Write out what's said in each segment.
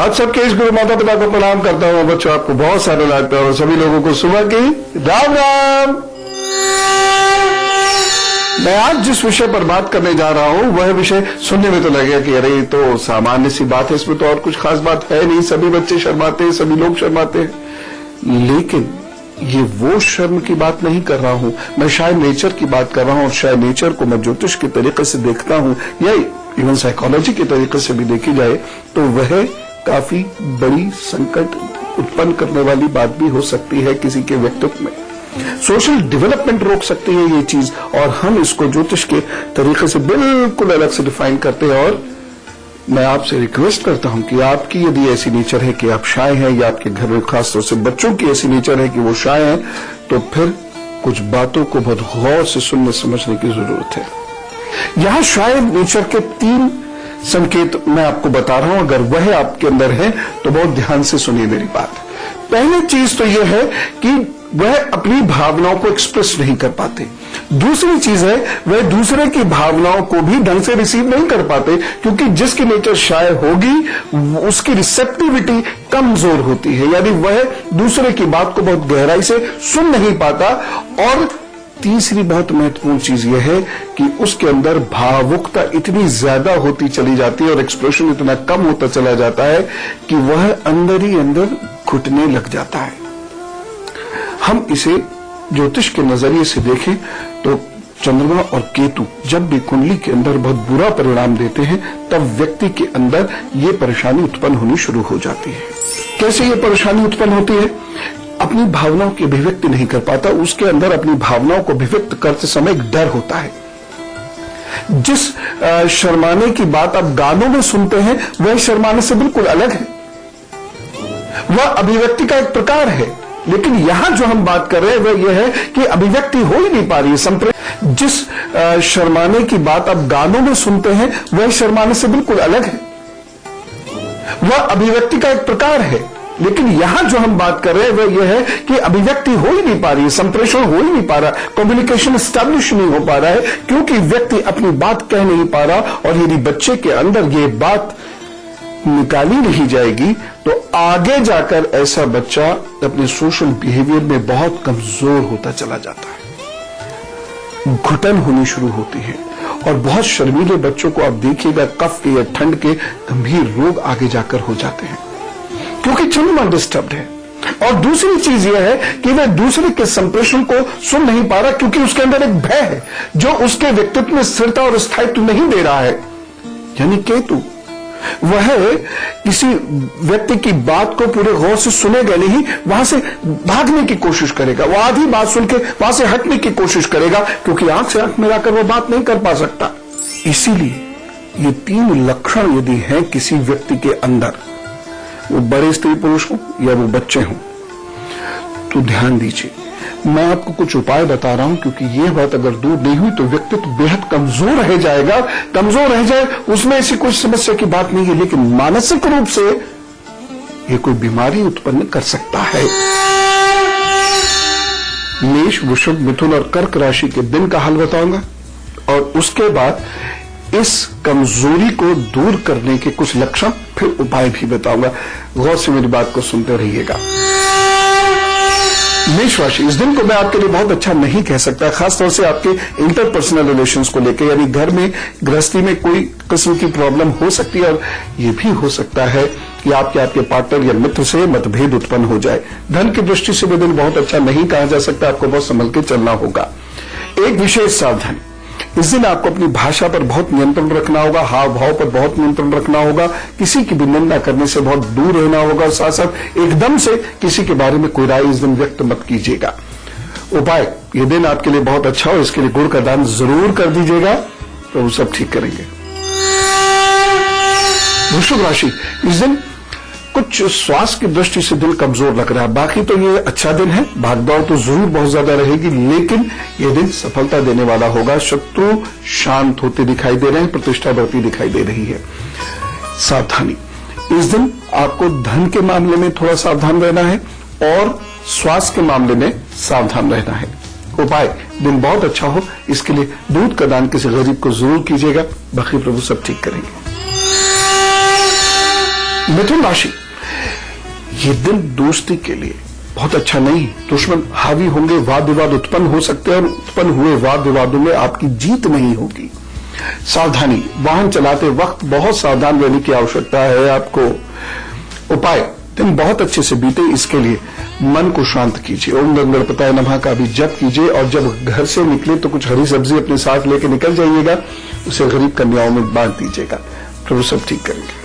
आप सबके इस गुरु माता पिता को प्रणाम करता हूँ। बच्चों, आपको बहुत सारे लागता है और सभी लोगों को सुबह की राम राम। मैं आज जिस विषय पर बात करने जा रहा हूँ वह विषय सुनने में तो लगेगा कि अरे ये तो सामान्य सी बात है, इसमें तो और कुछ खास बात है नहीं, सभी बच्चे शर्माते हैं, सभी लोग शर्माते हैं। लेकिन ये वो शर्म की बात नहीं कर रहा हूं, मैं शायद नेचर की बात कर रहा हूं। और शायद नेचर को मैं ज्योतिष के तरीके से देखता हूं या इवन साइकोलॉजी के तरीके से भी देखी जाए तो वह काफी बड़ी संकट उत्पन्न करने वाली बात भी हो सकती है किसी के व्यक्तित्व में। सोशल डेवलपमेंट रोक सकती है ये चीज, और हम इसको ज्योतिष के तरीके से बिल्कुल अलग से डिफाइन करते हैं। और मैं आपसे रिक्वेस्ट करता हूं कि आपकी यदि ऐसी नेचर है कि आप शाय हैं, या आपके घर में खासतौर से बच्चों की ऐसी नेचर है कि वो शाय हैं, तो फिर कुछ बातों को बहुत गौर से सुनने समझने की जरूरत है। यहां शाय नेचर के 3 संकेत मैं आपको बता रहा हूं, अगर वह आपके अंदर है तो बहुत ध्यान से सुनिए मेरी बात। पहली चीज तो यह है कि वह अपनी भावनाओं को एक्सप्रेस नहीं कर पाते। दूसरी चीज है वह दूसरे की भावनाओं को भी ढंग से रिसीव नहीं कर पाते, क्योंकि जिसकी नेचर शाय होगी उसकी रिसेप्टिविटी कमजोर होती है, यानी वह दूसरे की बात को बहुत गहराई से सुन नहीं पाता। और तीसरी बहुत महत्वपूर्ण चीज यह है कि उसके अंदर भावुकता इतनी ज्यादा होती चली जाती है और एक्सप्रेशन इतना कम होता चला जाता है कि वह अंदर ही अंदर घुटने लग जाता है। हम इसे ज्योतिष के नजरिए से देखें तो चंद्रमा और केतु जब भी कुंडली के अंदर बहुत बुरा परिणाम देते हैं, तब व्यक्ति के अंदर ये परेशानी उत्पन्न होनी शुरू हो जाती है। कैसे ये परेशानी उत्पन्न होती है? अपनी भावनाओं की अभिव्यक्ति नहीं कर पाता, उसके अंदर अपनी भावनाओं को अभिव्यक्त करते समय एक डर होता है। जिस शर्माने की बात आप गानों में सुनते हैं वह शर्माने से बिल्कुल अलग है, वह अभिव्यक्ति का एक प्रकार है। लेकिन यहां जो हम बात कर रहे हैं वह यह है कि अभिव्यक्ति हो ही नहीं पा रही है। जिस शर्माने की बात आप गानों में सुनते हैं वह शर्माने से बिल्कुल अलग है, वह अभिव्यक्ति का एक प्रकार है। लेकिन यहां जो हम बात कर रहे हैं वह यह है कि अभिव्यक्ति हो ही नहीं पा रही है, संप्रेषण हो ही नहीं पा रहा, कम्युनिकेशन एस्टैब्लिश नहीं हो पा रहा है, क्योंकि व्यक्ति अपनी बात कह नहीं पा रहा। और यदि बच्चे के अंदर ये बात निकाली नहीं जाएगी तो आगे जाकर ऐसा बच्चा अपने सोशल बिहेवियर में बहुत कमजोर होता चला जाता है, घुटन होनी शुरू होती है। और बहुत शर्मीले बच्चों को आप देखिएगा, कफ के या ठंड के गंभीर रोग आगे जाकर हो जाते हैं, क्योंकि चंद्रमा डिस्टर्ब्ड है। और दूसरी चीज यह है कि वह दूसरे के संप्रेषण को सुन नहीं पा रहा, क्योंकि उसके अंदर एक भय है जो उसके व्यक्तित्व में स्थिरता और स्थायित्व नहीं दे रहा है। यानी केतु वह किसी व्यक्ति की बात को पूरे गौर से सुनेगा नहीं, वहां से भागने की कोशिश करेगा, वो आधी बात सुन के वहां से हटने की कोशिश करेगा, क्योंकि आंख से आंख मिलाकर वो बात नहीं कर पा सकता। इसीलिए ये 3 लक्षण यदि हैं किसी व्यक्ति के अंदर, वो बड़े स्त्री पुरुष हो या वो बच्चे हों, तो ध्यान दीजिए। मैं आपको कुछ उपाय बता रहा हूं, क्योंकि ये बात अगर दूर नहीं हुई तो व्यक्तित्व बेहद कमजोर रह जाएगा। कमजोर रह जाए उसमें ऐसी कोई समस्या की बात नहीं है, लेकिन मानसिक रूप से ये कोई बीमारी उत्पन्न कर सकता है। मेष, वृषभ, मिथुन और कर्क राशि के दिन का हाल बताऊंगा, और उसके बाद इस कमजोरी को दूर करने के कुछ लक्षण फिर उपाय भी बताऊंगा। गौर से मेरी बात को सुनते रहिएगा। मेष राशि, इस दिन को मैं आपके लिए बहुत अच्छा नहीं कह सकता, खासतौर से आपके इंटरपर्सनल रिलेशंस को लेकर, यानी घर में गृहस्थी में कोई किस्म की प्रॉब्लम हो सकती है। और यह भी हो सकता है कि आपके पार्टनर या मित्र से मतभेद उत्पन्न हो जाए। धन की दृष्टि से भी दिन बहुत अच्छा नहीं कहा जा सकता, आपको बहुत संभल के चलना होगा। एक विशेष सावधानी, इस दिन आपको अपनी भाषा पर बहुत नियंत्रण रखना होगा, हाव भाव पर बहुत नियंत्रण रखना होगा, किसी की भी निंदा करने से बहुत दूर रहना होगा। साथ साथ एकदम से किसी के बारे में कोई राय इस दिन व्यक्त मत कीजिएगा। उपाय, ये दिन आपके लिए बहुत अच्छा हो, इसके लिए गुड़ का दान जरूर कर दीजिएगा, तो वो सब ठीक करेंगे। वृषभ राशि, इस दिन कुछ स्वास्थ्य की दृष्टि से दिल कमजोर लग रहा है, बाकी तो ये अच्छा दिन है। भागदौड़ तो जरूर बहुत ज्यादा रहेगी, लेकिन ये दिन सफलता देने वाला होगा। शत्रु शांत होते दिखाई दे रहे हैं, प्रतिष्ठा बढ़ती दिखाई दे रही है। सावधानी, इस दिन आपको धन के मामले में थोड़ा सावधान रहना है और स्वास्थ्य के मामले में सावधान रहना है। उपाय, दिन बहुत अच्छा हो, इसके लिए दूध का दान किसी गरीब को जरूर कीजिएगा, बाकी प्रभु सब ठीक करेंगे। मिथुन राशि, ये दिन दोस्ती के लिए बहुत अच्छा नहीं। दुश्मन हावी होंगे, वाद विवाद उत्पन्न हो सकते हैं और उत्पन्न हुए वाद विवादों में आपकी जीत नहीं होगी। सावधानी, वाहन चलाते वक्त बहुत सावधान रहने की आवश्यकता है आपको। उपाय, दिन बहुत अच्छे से बीते, इसके लिए मन को शांत कीजिए, ओम गणपताय नमः का भी जप कीजिए और जब घर से निकले तो कुछ हरी सब्जी अपने साथ लेके निकल जाइएगा, उसे गरीब कन्याओं में बांट दीजिएगा, प्रभु सब ठीक करेंगे।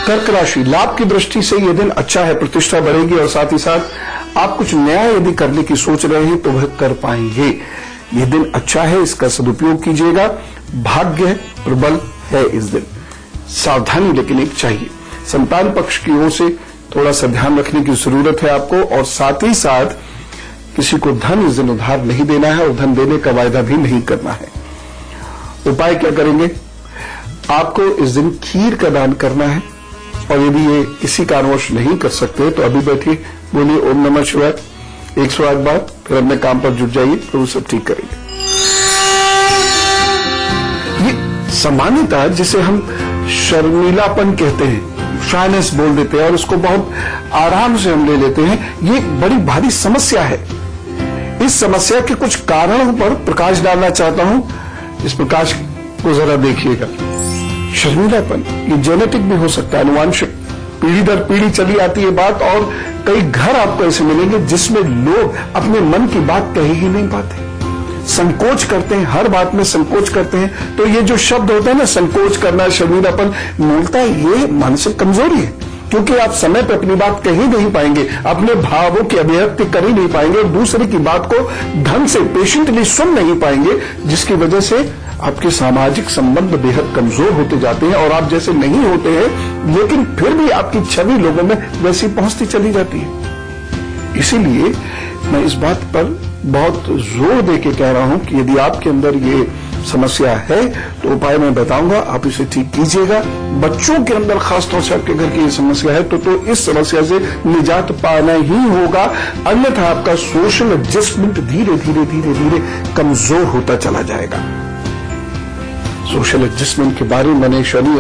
कर्क राशि, लाभ की दृष्टि से यह दिन अच्छा है, प्रतिष्ठा बढ़ेगी और साथ ही साथ आप कुछ नया यदि करने की सोच रहे हैं तो वह कर पाएंगे। यह दिन अच्छा है, इसका सदुपयोग कीजिएगा। भाग्य प्रबल है इस दिन, सावधानी लेकिन एक चाहिए। संतान पक्ष की ओर से थोड़ा सा ध्यान रखने की जरूरत है आपको और साथ ही साथ किसी को धन इस दिन उधार नहीं देना है और धन देने का वायदा भी नहीं करना है। उपाय क्या करेंगे? आपको इस दिन खीर का दान करना है और यदि ये किसी कारणवश नहीं कर सकते तो अभी बैठिए, बोलिए ओम नमः शिवाय 108 बार, फिर अपने काम पर जुट जाइए, तो वो सब ठीक करेंगे। ये सामान्यतः जिसे हम शर्मीलापन कहते हैं, शाइनेस बोल देते हैं और उसको बहुत आराम से हम ले लेते हैं, ये बड़ी भारी समस्या है। इस समस्या के कुछ कारणों पर प्रकाश डालना चाहता हूं, इस प्रकाश को जरा देखिएगा। शर्मीलापन ये जेनेटिक भी हो सकता है, अनुवांशिक, पीढ़ी दर पीढ़ी चली आती है बात, और कई घर आपको ऐसे मिलेंगे जिसमें लोग अपने मन की बात कह ही नहीं पाते, संकोच करते हैं, हर बात में संकोच करते हैं। तो ये जो शब्द होता है ना, संकोच करना, शर्मीलापन, मूलतः ये मानसिक कमजोरी है, क्योंकि आप समय पर अपनी बात कह ही नहीं पाएंगे, अपने भावों की अभिव्यक्ति कर ही नहीं पाएंगे और दूसरे की बात को ढंग से पेशेंटली सुन नहीं पाएंगे, जिसकी वजह से आपके सामाजिक संबंध बेहद कमजोर होते जाते हैं और आप जैसे नहीं होते हैं, लेकिन फिर भी आपकी छवि लोगों में वैसी पहुंचती चली जाती है। इसीलिए मैं इस बात पर बहुत जोर देके कह रहा हूं कि यदि आपके अंदर ये समस्या है तो उपाय मैं बताऊंगा, आप इसे ठीक कीजिएगा। बच्चों के अंदर खासतौर से आपके घर की ये समस्या है तो इस समस्या से निजात पाना ही होगा, अन्यथा आपका सोशल एडजस्टमेंट धीरे धीरे धीरे धीरे कमजोर होता चला जाएगा। सोशल एडजस्टमेंट के बारे में मैंने शनि,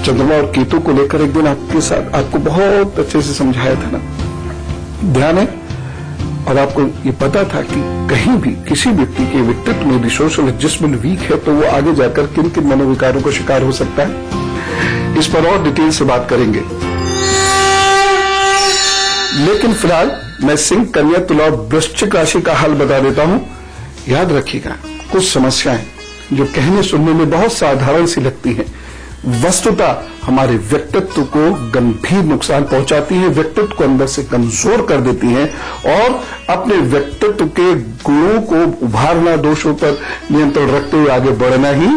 चंद्रमा और केतु को लेकर एक दिन आपके साथ आपको बहुत अच्छे से समझाया था ना, ध्यान है? और आपको ये पता था कि कहीं भी किसी व्यक्ति के व्यक्तित्व में भी सोशल एडजस्टमेंट वीक है तो वो आगे जाकर किन किन मनोविकारों का शिकार हो सकता है, इस पर और डिटेल से बात करेंगे। लेकिन फिलहाल मैं सिंह, कन्या, तुला और वृश्चिक राशि का हल बता देता हूं। याद रखिएगा, कुछ समस्याएं जो कहने सुनने में बहुत साधारण सी लगती हैं, वस्तुतः हमारे व्यक्तित्व को गंभीर नुकसान पहुंचाती हैं, व्यक्तित्व को अंदर से कमजोर कर देती हैं और अपने व्यक्तित्व के गुणों को उभारना, दोषों पर नियंत्रण रखते हुए आगे बढ़ना ही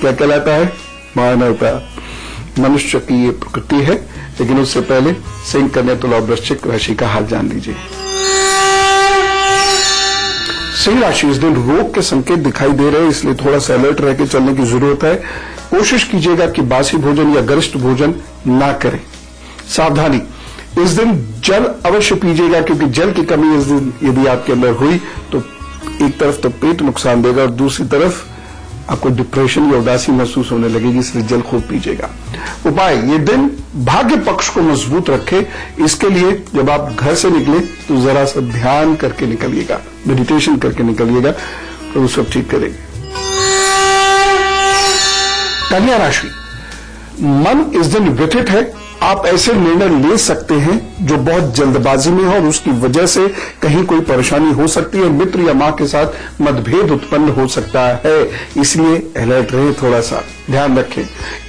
क्या कहलाता है? मानवता। मनुष्य की ये प्रकृति है। लेकिन उससे पहले सिंह, कन्या, तुला और वृश्चिक राशि का हाल जान लीजिए। सिंह राशि, इस दिन रोग के संकेत दिखाई दे रहे हैं, इसलिए थोड़ा सा अलर्ट रह के चलने की जरूरत है। कोशिश कीजिएगा कि बासी भोजन या गरिष्ठ भोजन ना करें। सावधानी, इस दिन जल अवश्य पीजिएगा, क्योंकि जल की कमी इस दिन यदि आपके अंदर हुई तो एक तरफ तो पेट नुकसान देगा और दूसरी तरफ आपको डिप्रेशन या उदासी महसूस होने लगेगी, इसलिए जल खूब पीजिएगा। उपाय, ये दिन भाग्य पक्ष को मजबूत रखे, इसके लिए जब आप घर से निकले तो जरा सा ध्यान करके निकलिएगा, मेडिटेशन करके निकलिएगा, तो वो सब ठीक करेंगे। कन्या राशि, मन इस दिन व्यथित है। आप ऐसे निर्णय ले सकते हैं जो बहुत जल्दबाजी में हो और उसकी वजह से कहीं कोई परेशानी हो सकती है, मित्र या मां के साथ मतभेद उत्पन्न हो सकता है, इसलिए अलर्ट रहे, थोड़ा सा ध्यान रखें।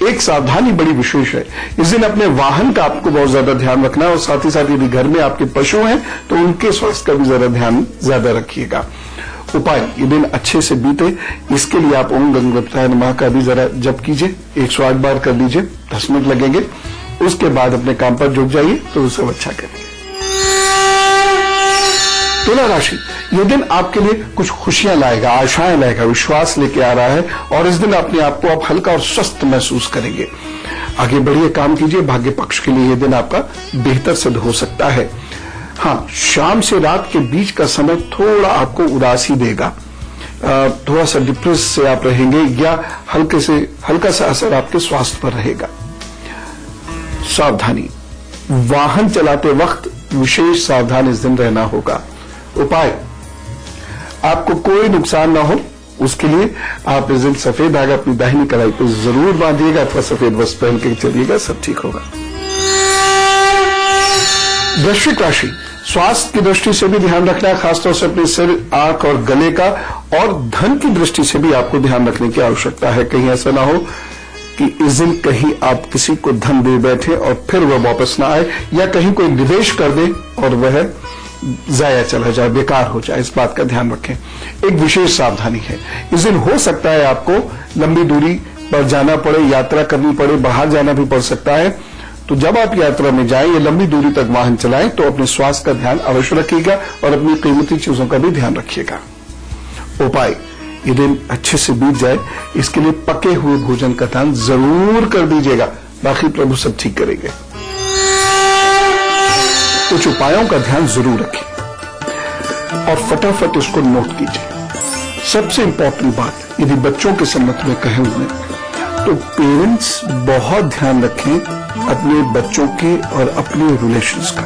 एक सावधानी बड़ी विशेष है, इस दिन अपने वाहन का आपको बहुत ज्यादा ध्यान रखना है और साथ ही साथ यदि घर में आपके पशु हैं तो उनके स्वास्थ्य का भी जरा ध्यान ज्यादा रखिएगा। उपाय, ये दिन अच्छे से बीते, इसके लिए आप ओम गणपताय नमः का भी जरा जप कीजिए, 108 बार कर लीजिए, 10 मिनट लगेंगे। उसके बाद अपने काम पर जुट जाइए तो सब अच्छा करेंगे। तुला राशि, यह दिन आपके लिए कुछ खुशियां लाएगा, आशाएं लाएगा, विश्वास लेके आ रहा है और इस दिन अपने आप को आप हल्का और स्वस्थ महसूस करेंगे। आगे बढ़िए, काम कीजिए, भाग्य पक्ष के लिए यह दिन आपका बेहतर सिद्ध हो सकता है। हाँ, शाम से रात के बीच का समय थोड़ा आपको उदासी देगा, थोड़ा सा डिप्रेस से आप रहेंगे या हल्का सा असर आपके स्वास्थ्य पर रहेगा। सावधानी, वाहन चलाते वक्त विशेष सावधान इस दिन रहना होगा। उपाय, आपको कोई नुकसान ना हो उसके लिए आप इस दिन सफेद धागा अपनी दाहिनी कलाई पर जरूर बांधिएगा अथवा सफेद वस्त्र पहन के चलिएगा, सब ठीक होगा। वृश्चिक राशि, स्वास्थ्य की दृष्टि से भी ध्यान रखना है, खासतौर से अपने सिर, आंख और गले का, और धन की दृष्टि से भी आपको ध्यान रखने की आवश्यकता है। कहीं ऐसा ना हो कि इस दिन कहीं आप किसी को धन दे बैठे और फिर वह वापस ना आए, या कहीं कोई निवेश कर दे और वह जाया चला जाए, बेकार हो जाए, इस बात का ध्यान रखें। एक विशेष सावधानी है, इस दिन हो सकता है आपको लंबी दूरी पर जाना पड़े, यात्रा करनी पड़े, बाहर जाना भी पड़ सकता है। तो जब आप यात्रा में जाएं या लंबी दूरी तक वाहन चलाएं तो अपने स्वास्थ्य का ध्यान अवश्य रखिएगा और अपनी कीमती चीजों का भी ध्यान रखिएगा। उपाय, ये दिन अच्छे से बीत जाए इसके लिए पके हुए भोजन का दान जरूर कर दीजिएगा, बाकी प्रभु सब ठीक करेंगे। कुछ उपायों का ध्यान जरूर रखिए और फटाफट इसको नोट कीजिए। सबसे इंपॉर्टेंट बात, यदि बच्चों के संबंध में कहें उन्हें, तो पेरेंट्स बहुत ध्यान रखें अपने बच्चों के और अपने रिलेशंस का।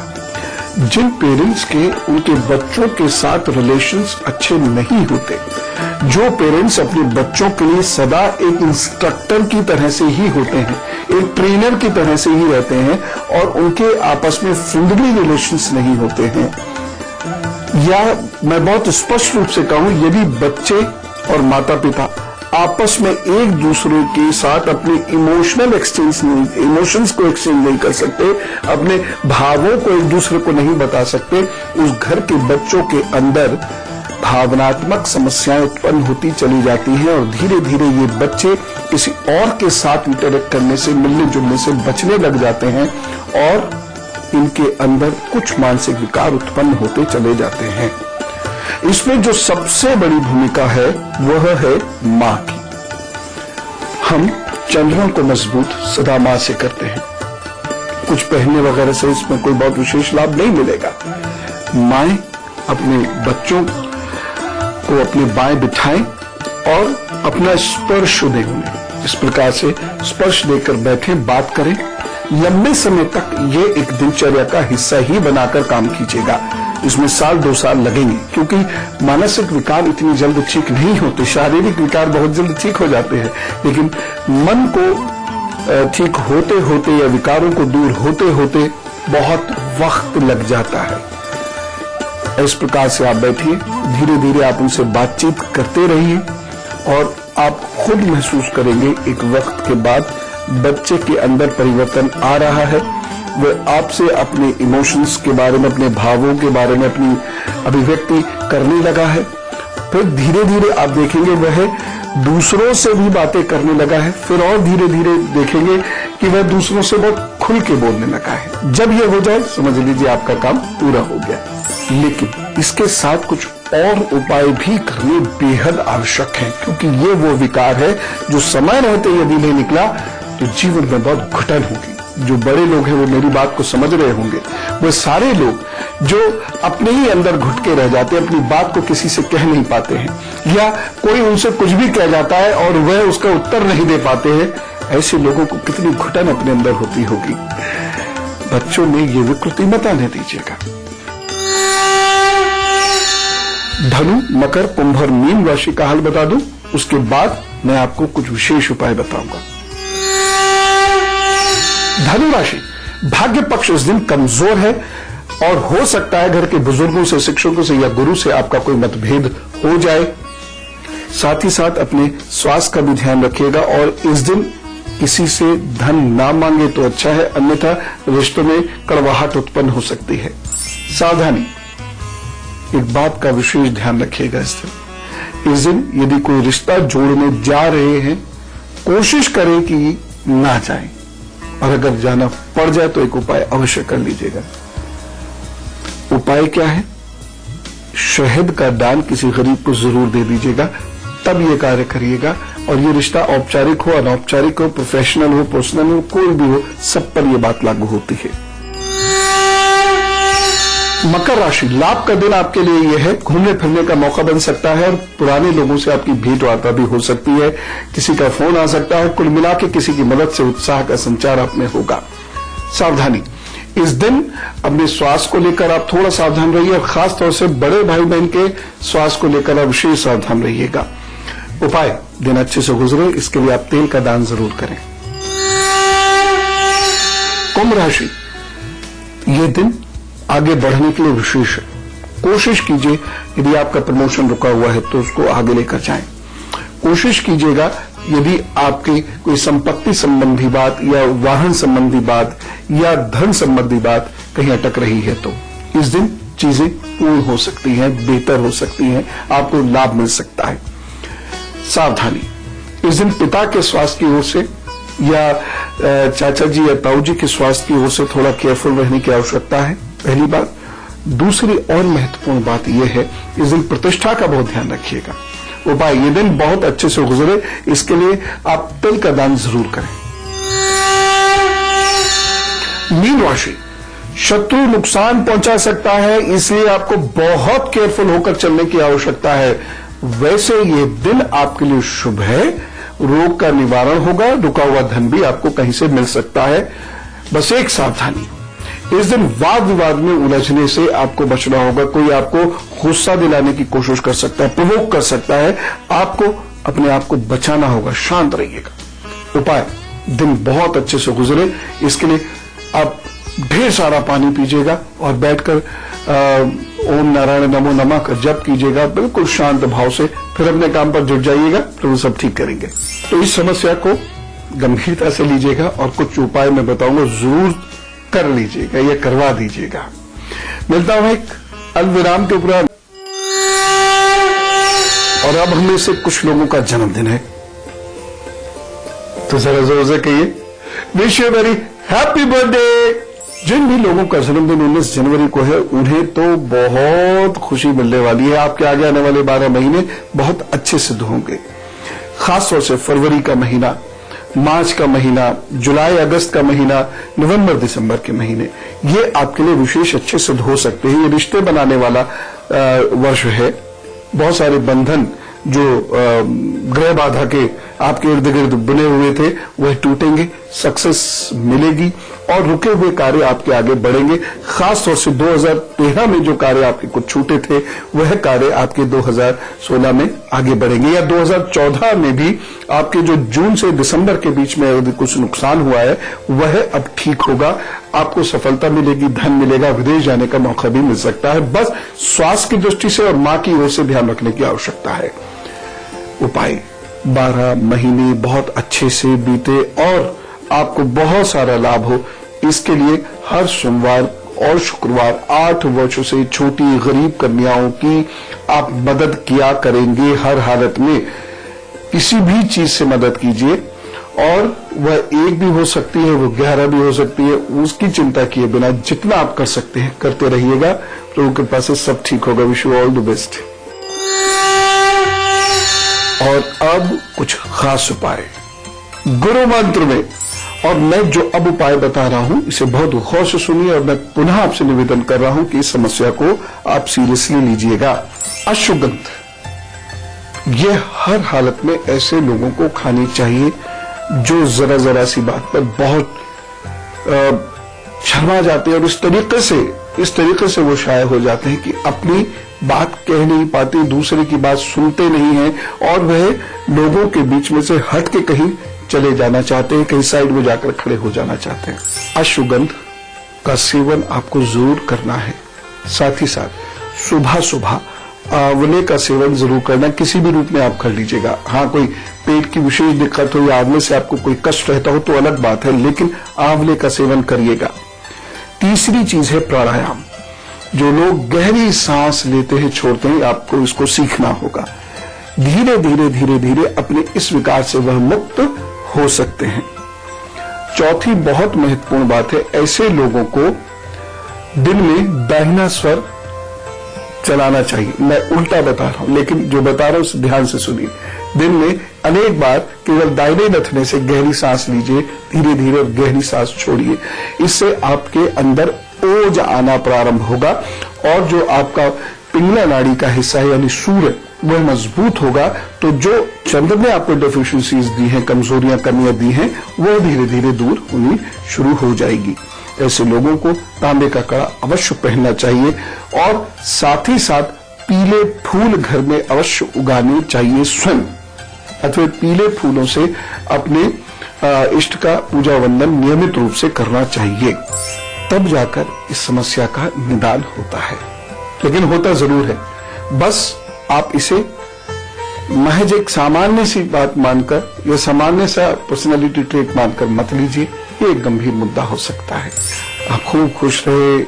जिन पेरेंट्स के उनके बच्चों के साथ रिलेशंस अच्छे नहीं होते, जो पेरेंट्स अपने बच्चों के लिए सदा एक इंस्ट्रक्टर की तरह से ही होते हैं, एक ट्रेनर की तरह से ही रहते हैं और उनके आपस में फ्रेंडली रिलेशंस नहीं होते हैं, या मैं बहुत स्पष्ट रूप से कहूं, यदि बच्चे और माता पिता आपस में एक दूसरे के साथ अपने इमोशंस को एक्सचेंज नहीं कर सकते, अपने भावों को एक दूसरे को नहीं बता सकते, उस घर के बच्चों के अंदर भावनात्मक समस्याएं उत्पन्न होती चली जाती हैं और धीरे धीरे ये बच्चे किसी और के साथ इंटरेक्ट करने से, मिलने जुलने से बचने लग जाते हैं और इनके अंदर कुछ मानसिक विकार उत्पन्न होते चले जाते हैं। इसमें जो सबसे बड़ी भूमिका है वह है मां की। हम चंद्रन को मजबूत सदा मां से करते हैं, कुछ पहनने वगैरह से इसमें कोई बहुत विशेष लाभ नहीं मिलेगा। माएं अपने बच्चों को अपने बाएं बिठाएं और अपना स्पर्श दें उन्हें, इस प्रकार से स्पर्श देकर बैठें, बात करें। लंबे समय तक ये एक दिनचर्या का हिस्सा ही बनाकर काम कीजिएगा। इसमें 1-2 साल लगेंगे, क्योंकि मानसिक विकार इतनी जल्द ठीक नहीं होते, शारीरिक विकार बहुत जल्द ठीक हो जाते हैं, लेकिन मन को ठीक होते होते या विकारों को दूर होते होते बहुत वक्त लग जाता है। इस प्रकार से आप बैठिए, धीरे धीरे आप उनसे बातचीत करते रहिए और आप खुद महसूस करेंगे एक वक्त के बाद बच्चे के अंदर परिवर्तन आ रहा है। वह आपसे अपने इमोशंस के बारे में, अपने भावों के बारे में अपनी अभिव्यक्ति करने लगा है। फिर धीरे धीरे आप देखेंगे वह दूसरों से भी बातें करने लगा है। फिर और धीरे धीरे देखेंगे कि वह दूसरों से बहुत खुल के बोलने लगा है। जब यह हो जाए समझ लीजिए आपका काम पूरा हो गया। लेकिन इसके साथ कुछ और उपाय भी करने बेहद आवश्यक हैं, क्योंकि ये वो विकार है जो समय रहते यदि नहीं निकला तो जीवन में बहुत घुटन होगी। जो बड़े लोग हैं वो मेरी बात को समझ रहे होंगे। वो सारे लोग जो अपने ही अंदर घुट के रह जाते हैं, अपनी बात को किसी से कह नहीं पाते हैं, या कोई उनसे कुछ भी कह जाता है और वह उसका उत्तर नहीं दे पाते हैं, ऐसे लोगों को कितनी घुटन अपने अंदर होती होगी। बच्चों में ये विकृति मत आने दीजिएगा। धनु, मकर, कुंभ और मीन राशि का हाल बता दूं, उसके बाद मैं आपको कुछ विशेष उपाय बताऊंगा। धनु राशि, भाग्य पक्ष इस दिन कमजोर है और हो सकता है घर के बुजुर्गों से, शिक्षकों से या गुरु से आपका कोई मतभेद हो जाए। साथ ही साथ अपने स्वास्थ्य का भी ध्यान रखिएगा और इस दिन किसी से धन ना मांगे तो अच्छा है, अन्यथा रिश्तों में कड़वाहट उत्पन्न हो सकती है। सावधानी, एक बात का विशेष ध्यान रखिएगा इस दिन यदि कोई रिश्ता जोड़ने जा रहे हैं, कोशिश करें कि ना जाएं, और अगर जाना पड़ जाए तो एक उपाय अवश्य कर लीजिएगा। उपाय क्या है? शहद का दान किसी गरीब को जरूर दे दीजिएगा, तब ये कार्य करिएगा। और ये रिश्ता औपचारिक हो, अनौपचारिक हो, प्रोफेशनल हो, पर्सनल हो, कोई भी हो, सब पर यह बात लागू होती है। मकर राशि, लाभ का दिन आपके लिए यह है, घूमने फिरने का मौका बन सकता है और पुराने लोगों से आपकी भेंट वार्ता भी हो सकती है, किसी का फोन आ सकता है। कुल मिला के किसी की मदद से उत्साह का संचार आप में होगा। सावधानी, इस दिन अपने स्वास्थ्य को लेकर आप थोड़ा सावधान रहिए और खास तौर से बड़े भाई बहन के स्वास्थ्य को लेकर आप विशेष सावधान रहिएगा। उपाय, दिन अच्छे से गुजरे इसके लिए आप तेल का दान जरूर करें। कुंभ राशि, ये दिन आगे बढ़ने के लिए विशेष है। कोशिश कीजिए, यदि आपका प्रमोशन रुका हुआ है तो उसको आगे लेकर जाएं। कोशिश कीजिएगा, यदि आपकी कोई संपत्ति संबंधी बात या वाहन संबंधी बात या धन संबंधी बात कहीं अटक रही है तो इस दिन चीजें पूर्ण हो सकती हैं, बेहतर हो सकती हैं, आपको लाभ मिल सकता है। सावधानी, इस दिन पिता के स्वास्थ्य की ओर से या चाचा जी या ताऊ जी के स्वास्थ्य की ओर से थोड़ा केयरफुल रहने की आवश्यकता है, पहली बात। दूसरी और महत्वपूर्ण बात यह है, इस दिन प्रतिष्ठा का बहुत ध्यान रखिएगा। उपाय, ये दिन बहुत अच्छे से गुजरे इसके लिए आप तिल का दान जरूर करें। मीन राशि, शत्रु नुकसान पहुंचा सकता है, इसलिए आपको बहुत केयरफुल होकर चलने की आवश्यकता है। वैसे ये दिन आपके लिए शुभ है, रोग का निवारण होगा, रुका हुआ धन भी आपको कहीं से मिल सकता है। बस एक सावधानी, इस दिन वाद विवाद में उलझने से आपको बचना होगा। कोई आपको गुस्सा दिलाने की कोशिश कर सकता है, प्रोवोक कर सकता है, आपको अपने आप को बचाना होगा, शांत रहिएगा। उपाय, दिन बहुत अच्छे से गुजरे इसके लिए आप ढेर सारा पानी पीजिएगा और बैठकर ओम नारायण नमो नमः का जप कीजिएगा, बिल्कुल शांत भाव से। फिर अपने काम पर जुट जाइएगा, तो वो सब ठीक करेंगे। तो इस समस्या को गंभीरता से लीजिएगा और कुछ उपाय मैं बताऊंगा, जरूर कर लीजिएगा या करवा दीजिएगा। मिलता हूं एक अल्पविराम के उपरांत। और अब हमें से कुछ लोगों का जन्मदिन है, तो जरा जोर से कहिए, wish you very happy birthday. जिन भी लोगों का जन्मदिन 19 जनवरी को है उन्हें तो बहुत खुशी मिलने वाली है। आपके आगे आने वाले 12 महीने बहुत अच्छे सिद्ध होंगे। खासतौर से फरवरी का महीना, मार्च का महीना, जुलाई अगस्त का महीना, नवंबर दिसंबर के महीने, ये आपके लिए विशेष अच्छे सिद्ध हो सकते हैं। ये रिश्ते बनाने वाला वर्ष है। बहुत सारे बंधन जो ग्रह बाधा के आपके इर्द गिर्द बुने हुए थे वह टूटेंगे, सक्सेस मिलेगी और रुके हुए कार्य आपके आगे बढ़ेंगे। खासतौर से 2013 में जो कार्य आपके कुछ छूटे थे वह कार्य आपके 2016 में आगे बढ़ेंगे, या 2014 में भी आपके जो जून से दिसंबर के बीच में यदि कुछ नुकसान हुआ है वह अब ठीक होगा। आपको सफलता मिलेगी, धन मिलेगा, विदेश जाने का मौका भी मिल सकता है। बस स्वास्थ्य की दृष्टि से और मां की ओर से ध्यान रखने की आवश्यकता है। उपाय, 12 महीने बहुत अच्छे से बीते और आपको बहुत सारा लाभ हो, इसके लिए हर सोमवार और शुक्रवार 8 वर्षों से छोटी गरीब कन्याओं की आप मदद किया करेंगे। हर हालत में किसी भी चीज से मदद कीजिए, और वह एक भी हो सकती है, वो 11 भी हो सकती है, उसकी चिंता किए बिना जितना आप कर सकते हैं करते रहिएगा। प्रभु के पास सब ठीक होगा। Wish you all the best. और अब कुछ खास उपाय गुरु मंत्र में, और मैं जो अब उपाय बता रहा हूं इसे बहुत गौर से सुनिए और मैं पुनः आपसे निवेदन कर रहा हूं कि इस समस्या को आप सीरियसली लीजिएगा। अश्वगंध, यह हर हालत में ऐसे लोगों को खानी चाहिए जो जरा जरा सी बात पर बहुत शर्मा जाते हैं और इस तरीके से वो शाये हो जाते हैं कि अपनी बात कह नहीं पाते, दूसरे की बात सुनते नहीं हैं और वह लोगों के बीच में से हट के कहीं चले जाना चाहते हैं, कहीं साइड में जाकर खड़े हो जाना चाहते हैं। अश्वगंध का सेवन आपको जरूर करना है। साथ ही साथ सुबह सुबह आंवले का सेवन जरूर करना, किसी भी रूप में आप कर लीजिएगा। हाँ, कोई पेट की विशेष दिक्कत हो या आंवले से आपको कोई कष्ट रहता हो तो अलग बात है, लेकिन आंवले का सेवन करिएगा। तीसरी चीज है प्राणायाम। जो लोग गहरी सांस लेते हैं छोड़ते हैं, आपको इसको सीखना होगा। धीरे धीरे धीरे धीरे अपने इस विकार से वह मुक्त हो सकते हैं। चौथी बहुत महत्वपूर्ण बात है, ऐसे लोगों को दिन में दाहिना स्वर चलाना चाहिए। मैं उल्टा बता रहा हूं, लेकिन जो बता रहा हूं उसे ध्यान से सुनिए। दिन में अनेक बार केवल दाहिने नथने से गहरी सांस लीजिए, धीरे धीरे गहरी सांस छोड़िए। इससे आपके अंदर ओज आना प्रारंभ होगा और जो आपका पिंगला नाड़ी का हिस्सा है यानी सूर्य, वह मजबूत होगा। तो जो चंद्र ने आपको डेफिशिएंसीज दी हैं, कमजोरियां, कमियां दी हैं, वह धीरे धीरे दूर होनी शुरू हो जाएगी। ऐसे लोगों को तांबे का कड़ा अवश्य पहनना चाहिए और साथ ही साथ पीले फूल घर में अवश्य उगाने चाहिए स्वयं, अथवा पीले फूलों से अपने इष्ट का पूजा वंदन नियमित रूप से करना चाहिए, तब जाकर इस समस्या का निदान होता है। लेकिन होता जरूर है, बस आप इसे महज एक सामान्य सी बात मानकर या सामान्य सा पर्सनालिटी ट्रेट मानकर मत लीजिए, ये एक गंभीर मुद्दा हो सकता है। आप खूब खुश रहे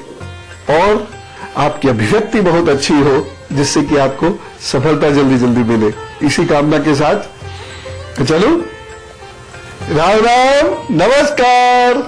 और आपकी अभिव्यक्ति बहुत अच्छी हो, जिससे कि आपको सफलता जल्दी जल्दी मिले। इसी कामना के साथ चलो, राम राम, नमस्कार।